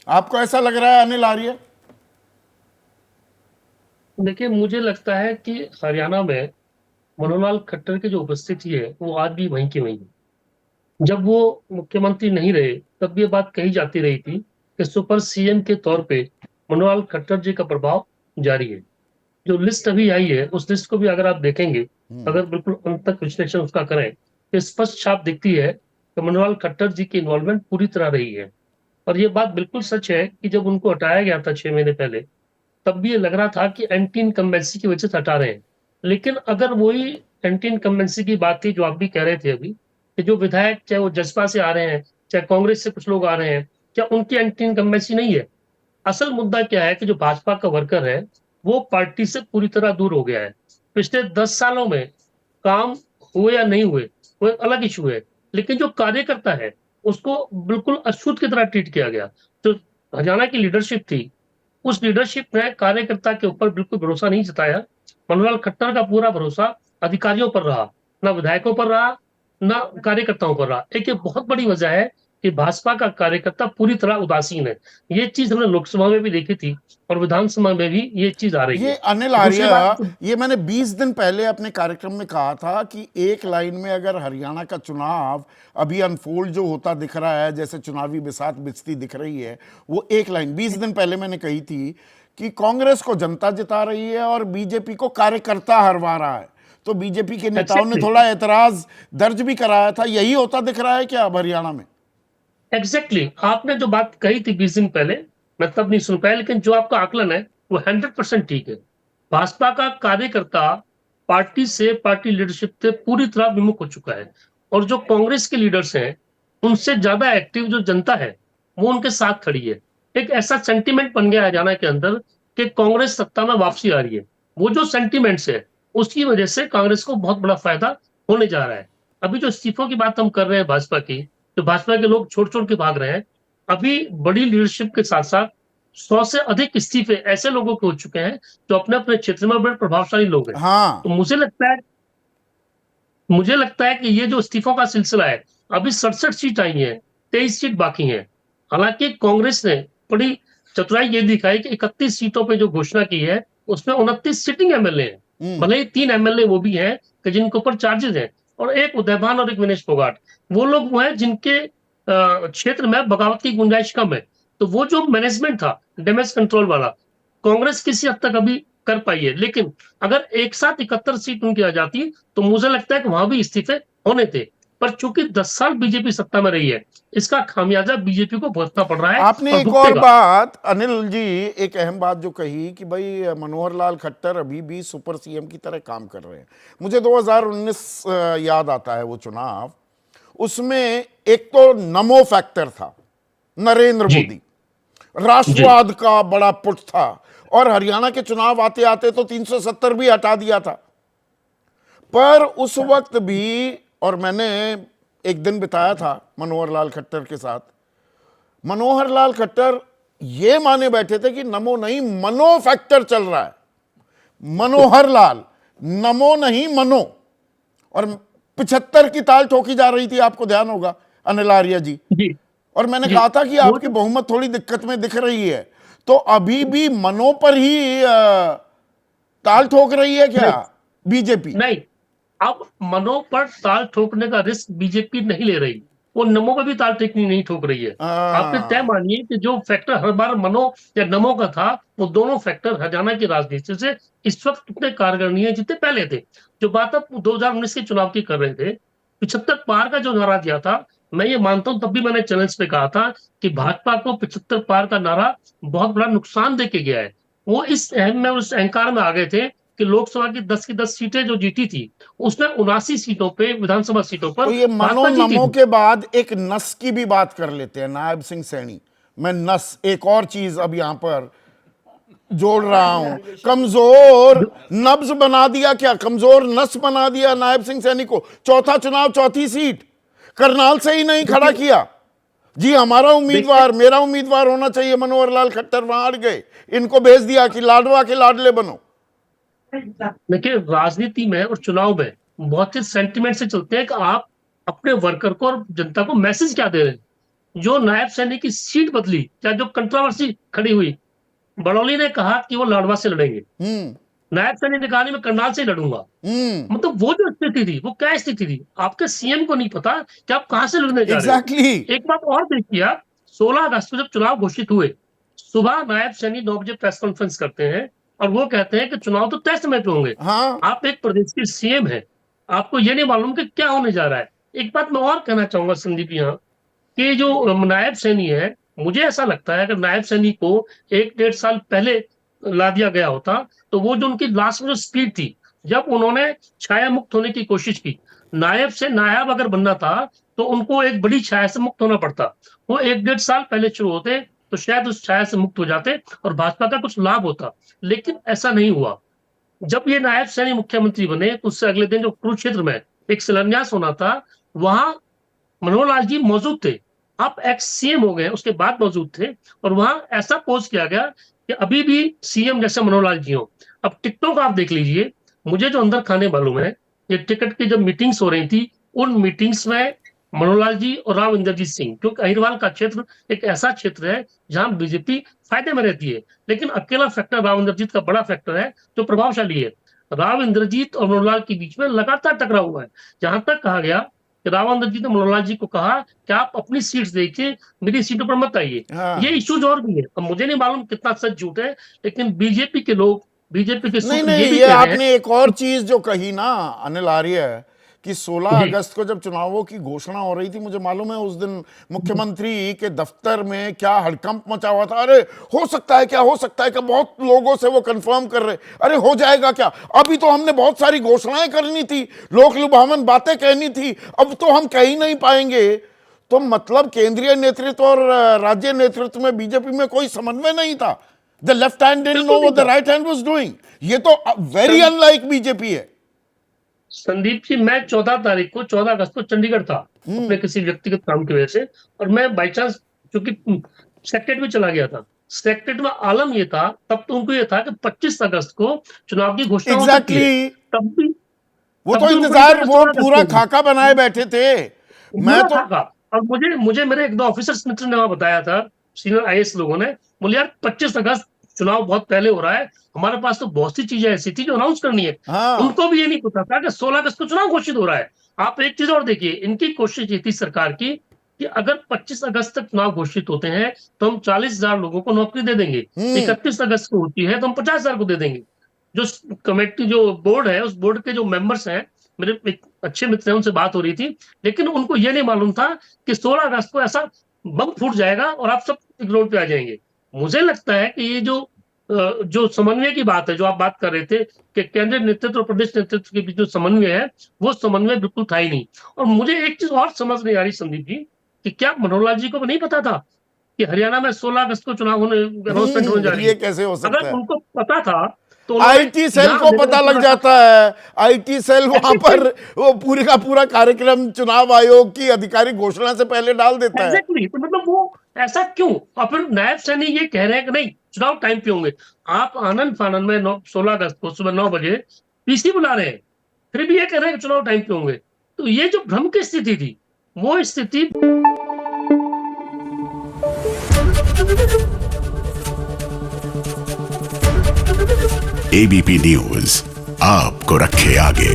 आपको ऐसा लग रहा है अनिल आर्य? देखिए, मुझे लगता है कि हरियाणा में मनोहर खट्टर की जो उपस्थिति है वो आज भी वहीं की वहीं है। जब वो मुख्यमंत्री नहीं रहे तब भी ये बात कही जाती रही थी कि सुपर सीएम के तौर पे मनोहर खट्टर जी का प्रभाव जारी है। जो लिस्ट अभी आई है उस लिस्ट को भी अगर आप देखेंगे, अगर बिल्कुल अंत तक विश्लेषण उसका करें, तो स्पष्ट छाप दिखती है कि मनोहर खट्टर जी की इन्वॉल्वमेंट पूरी तरह रही है। और ये बात बिल्कुल सच है कि जब उनको हटाया गया था 6 महीने पहले, तब भी ये लग रहा था कि एंटी इनकम्बेंसी की वजह से हटा रहे हैं। लेकिन अगर वही एंटी इनकम्बेंसी की बात थी जो आप भी कह रहे थे अभी, कि जो विधायक चाहे वो जसपा से आ रहे हैं, चाहे कांग्रेस से कुछ लोग आ रहे हैं, क्या उनकी एंटी इनकम्बेंसी नहीं है? असल मुद्दा क्या है कि जो भाजपा का वर्कर है वो पार्टी से पूरी तरह दूर हो गया है। पिछले 10 सालों में काम हुए या नहीं हुए वो एक अलग इशू है, लेकिन जो कार्यकर्ता है उसको बिल्कुल अछूत की तरह ट्रीट किया गया। जो हरियाणा की लीडरशिप थी, उस लीडरशिप ने कार्यकर्ता के ऊपर बिल्कुल भरोसा नहीं जताया। मनोहर खट्टर का पूरा भरोसा अधिकारियों पर रहा, ना विधायकों पर रहा, ना कार्यकर्ताओं पर रहा। एक ये बहुत बड़ी वजह है कि भाजपा का कार्यकर्ता पूरी तरह उदासीन है। ये चीज हमने लोकसभा में भी देखी थी और विधानसभा में भी ये चीज आ रही ये है। अनिल दूसरी आर्य, बात ये मैंने 20 दिन पहले अपने कार्यक्रम में कहा था कि एक लाइन में अगर हरियाणा का चुनाव अभी अनफोल्ड जो होता दिख रहा है, जैसे चुनावी बिसात बिछती दिख रही है, वो एक लाइन 20 दिन पहले मैंने कही थी कि कांग्रेस को जनता जिता रही है और बीजेपी को कार्यकर्ता हरवा रहा है। तो बीजेपी के नेताओं ने एग्जैक्टली थोड़ा एतराज दर्ज भी कराया था। यही होता दिख रहा है क्या अब हरियाणा में? एग्जैक्टली आपने जो बात कही थी 20 दिन पहले, मैं तब नहीं सुन पाया, लेकिन जो आपका आकलन है वो 100% ठीक है। भाजपा का कार्यकर्ता पार्टी से, पार्टी लीडरशिप से पूरी तरह विमुख हो चुका है। और जो कांग्रेस के लीडर्स हैं उनसे ज्यादा एक्टिव जो जनता है वो उनके साथ खड़ी है। एक ऐसा सेंटिमेंट बन गया है हरियाणा के अंदर कि कांग्रेस सत्ता में वापसी आ रही है। वो जो सेंटिमेंट्स है उसकी वजह से कांग्रेस को बहुत बड़ा फायदा होने जा रहा है। अभी जो इस्तीफों की बात हम कर रहे हैं भाजपा की, जो भाजपा के लोग छोड़ छोड़ के भाग रहे हैं, अभी बड़ी लीडरशिप के साथ साथ 100 से अधिक इस्तीफे ऐसे लोगों के हो चुके हैं जो अपने अपने क्षेत्र में बड़े प्रभावशाली लोग हैं। हाँ। तो मुझे लगता है कि ये जो इस्तीफों का सिलसिला है, अभी 67 सीट आई है, 23 सीट बाकी हैं। हालांकि कांग्रेस ने बड़ी चतुराई ये दिखाई कि 31 सीटों पे जो घोषणा की है उसमें 29 सिटिंग एमएलए हैं। हम्म। भले ही 3 एमएलए वो भी हैं कि जिनके ऊपर चार्जेस हैं, और एक उदयभान और एक विनेश फोगाट, वो लोग वो हैं जिनके क्षेत्र में बगावत की गुंजाइश कम है। तो वो जो मैनेजमेंट था डैमेज कंट्रोल वाला, कांग्रेस किसी हद तक अभी कर पाई है। लेकिन अगर एक साथ 71 सीट उनकी आ जाती तो मुझे लगता है कि वहां भी इस्तीफे होने थे। पर चूंकि 10 साल बीजेपी सत्ता में रही है, इसका खामियाजा बीजेपी को भुगतना पड़ रहा है आपने और एक और भुगतेगा। बात अनिल जी, एक अहम बात जो कही कि भाई मनोहर लाल खट्टर अभी भी सुपर सीएम की तरह काम कर रहे हैं। मुझे 2019 याद आता है, वो चुनाव, उसमें एक तो नमो फैक्टर था, नरेंद्र जी। मोदी, जी। राष्ट्रवाद का बड़ा पुट था, और हरियाणा के चुनाव आते आते तो 370 भी हटा दिया था। पर उस वक्त भी, और मैंने एक दिन बिताया था मनोहर लाल खट्टर के साथ, मनोहर लाल खट्टर ये माने बैठे थे कि नमो नहीं मनो फैक्टर चल रहा है। मनोहर लाल, नमो नहीं मनो। और 75 की ताल ठोकी जा रही थी, आपको ध्यान होगा अनिल आर्य जी। जी। और मैंने जी। कहा था कि वो आपकी बहुमत थोड़ी दिक्कत में दिख रही है। तो अभी भी मनो पर ही ताल ठोक रही है क्या नहीं, बीजेपी? नहीं, अब मनो पर ताल ठोकने का रिस्क बीजेपी नहीं ले रही, वो नमो पर भी ताल ठोकनी नहीं ठोक रही है। आप ये तय हाँ। मानिए कि जो फैक्टर हर बार मनो या नमो का था, वो दोनों फैक्टर हरियाणा की राजनीति से इस वक्त उतने कारगर नहीं है जितने पहले थे। जो बात आप 2019 के चुनाव की कर रहे थे, 75 पार का जो नारा दिया था, मैं ये मानता हूं, तब भी मैंने चैनल्स पे कहा था कि भाजपा को 75 पार का नारा बहुत बड़ा नुकसान दे के गया है। वो इस अहम में, उस अहंकार में आ गए थे कि लोकसभा की 10 सीटें जो जीती थी, उसमें 79 सीटों पे, विधानसभा सीटों तो पर ये मनो भाजपा जीती नमो थी। के बाद एक नस की भी बात कर लेते हैं, नायब सिंह सैनी। मैं नस, एक और चीज अब यहां पर जोड़ रहा हूं, कमजोर नब्ज बना दिया, क्या कमजोर नस बना दिया नायब सिंह सैनी को। चौथा चुनाव, चौथी सीट, करनाल से ही नहीं खड़ा देखिए, किया। जी हमारा देखिए, उम्मीदवार, मेरा उम्मीदवार होना चाहिए मनोहर लाल खट्टर, वहां अड़ गए, इनको भेज दिया कि लाडवा के लाडले बनो। देखिए, राजनीति में और चुनाव में बहुत से सेंटिमेंट से चलते हैं कि आप अपने वर्कर को और जनता को मैसेज क्या दे रहे हैं। जो नायब सैनी की सीट बदली या जो कंट्रोवर्सी खड़ी हुई, बड़ौली ने कहा कि वो लाडवा से लड़ेंगे, नायब सैनी ने कहा नहीं मैं करनाल से लड़ूंगा। मतलब वो जो स्थिति थी वो क्या स्थिति थी, आपके सीएम को नहीं पता कि आप कहां से लड़ने जा रहे हो। एग्जैक्टली। एक बात और देखिए आप, 16 अगस्त को जब चुनाव घोषित हुए, सुबह नायब सैनी 9 बजे प्रेस कॉन्फ्रेंस करते हैं और वो कहते हैं कि चुनाव तो तय समय पे होंगे। हाँ, आप एक प्रदेश के सीएम हैं, आपको ये नहीं मालूम कि क्या होने जा रहा है। एक बात मैं और कहना चाहूंगा संदीप यहाँ, कि जो नायब सैनी है, मुझे ऐसा लगता है अगर नायब सैनी को 1-1.5 साल पहले ला दिया गया होता, तो वो जो उनकी लास्ट में जो स्पीड थी, जब उन्होंने छाया मुक्त होने की कोशिश की, नायब से नायाब अगर बनना था तो उनको एक बड़ी छाया से मुक्त होना पड़ता। वो 1-1.5 साल पहले शुरू होते तो शायद उस छाया से मुक्त हो जाते और भाजपा का कुछ लाभ होता, लेकिन ऐसा नहीं हुआ। जब ये नायब सैनी मुख्यमंत्री बने तो उससे अगले दिन जो कुरुक्षेत्र में एक शिलान्यास होना था, वहां मनोहर लाल जी मौजूद थे। आप एक्स सीएम हो गए उसके बाद मौजूद थे और वहां ऐसा पोज किया गया कि अभी भी सीएम जैसे मनोहर लाल जी हो। अब टिकटों का आप देख लीजिए, मुझे जो अंदर खाने मालूम है, ये टिकट की जब मीटिंग्स हो रही थी, उन मीटिंग्स में मनोहर लाल जी और राव इंद्रजीत सिंह, क्योंकि अहिरवाल का क्षेत्र एक ऐसा क्षेत्र है जहां बीजेपी फायदे में रहती है, लेकिन अकेला फैक्टर राव इंद्रजीत का बड़ा फैक्टर है जो प्रभावशाली है। राव इंद्रजीत और मनोहर लाल के बीच में लगातार टकराव हुआ है, जहां तक कहा गया कि राव इंद्रजीत ने मनोहर लाल जी को कहा कि आप अपनी सीट्स देखिए, मेरी सीटों पर मत आइए। हाँ। ये इश्यूज और भी है, अब मुझे नहीं मालूम कितना सच झूठ है, लेकिन बीजेपी के लोग, बीजेपी के नहीं सूत्र नहीं, ये भी ये कह रहे हैं आपने एक और चीज जो कही ना अनिल आर्य, कि 16 जी। अगस्त को जब चुनावों की घोषणा हो रही थी, मुझे मालूम है उस दिन मुख्यमंत्री के दफ्तर में क्या हड़कंप मचा हुआ था। अरे हो सकता है क्या, हो सकता है क्या, बहुत लोगों से वो कंफर्म कर रहे, अरे हो जाएगा क्या, अभी तो हमने बहुत सारी घोषणाएं करनी थी, लोक लुभावन बातें कहनी थी, अब तो हम कह ही नहीं पाएंगे। तो मतलब केंद्रीय नेतृत्व और राज्य नेतृत्व में बीजेपी में कोई समन्वय नहीं था। The left hand didn't know what the right hand was doing. ये तो वेरी अनलाइक बीजेपी है। संदीप जी, मैं 14 तारीख को 14 अगस्त को चंडीगढ़ था अपने किसी व्यक्तिगत काम की वजह से, और मैं बाई चांस चूंकि सेक्रेटरी में चला गया था। सेक्रेटरी में आलम ये था, तब तो उनको ये था कि 25 अगस्त को चुनाव की घोषणा हो सकती है। एग्जैक्टली। तब भी वो तब तो भी उनको इंतजार, नहीं था वो 16 अगस्त पूरा को खाका बनाए बैठे थे। मैं पूरा तो खाका। और मुझे मुझे मेरे एक दो ऑफिसर्स मित्र ने वहां बताया था, सीनियर आईएएस लोगों ने, बोले यार 25 अगस्त चुनाव बहुत पहले हो रहा है, हमारे पास तो बहुत सी चीजें ऐसी थी जो अनाउंस करनी है। हाँ, उनको भी ये नहीं पता था कि 16 अगस्त को चुनाव घोषित हो रहा है। आप एक चीज और देखिए, इनकी कोशिश ये थी सरकार की कि अगर 25 अगस्त तक चुनाव घोषित होते हैं तो हम 40,000 लोगों को नौकरी दे देंगे, 31 अगस्त को होती है तो हम 50,000 को दे देंगे। जो कमेटी, जो बोर्ड है, उस बोर्ड के जो मेंबर्स हैं, मेरे एक अच्छे मित्र हैं, उनसे बात हो रही थी, लेकिन उनको ये नहीं मालूम था कि 16 अगस्त को ऐसा बम फूट जाएगा और आप सब रोड पे आ जाएंगे। मुझे लगता है कि ये जो समन्वय की बात है, जो आप बात कर रहे थे कि केंद्रीय नेतृत्व और प्रदेश नेतृत्व के बीच जो समन्वय है, वो समन्वय बिल्कुल था ही नहीं। और मुझे एक चीज और समझ नहीं आ रही संदीप जी, कि क्या मनोहर लाल जी को नहीं पता था कि हरियाणा में 16 अगस्त को चुनाव होने, अनाउंसमेंट होने जा रही ये है? कैसे हो सकता अगर है? उनको पता था तो उन्होंने आईटी सेल यहाँ को देखो पता लग पूरा जाता है, आईटी सेल वहां पर वो पूरे का पूरा कार्यक्रम चुनाव आयोग की आधिकारिक घोषणा से पहले डाल देता है। एग्जैक्टली, तो मतलब वो ऐसा क्यों? और फिर नायब सैनी ये कह रहे हैं कि नहीं चुनाव टाइम पे होंगे। आप आनंद फानन में 16 अगस्त को सुबह 9 बजे पीसी बुला रहे हैं, फिर भी ये कह रहे हैं कि चुनाव टाइम पे होंगे। तो ये जो भ्रम की स्थिति थी, वो स्थिति एबीपी न्यूज आपको रखे आगे।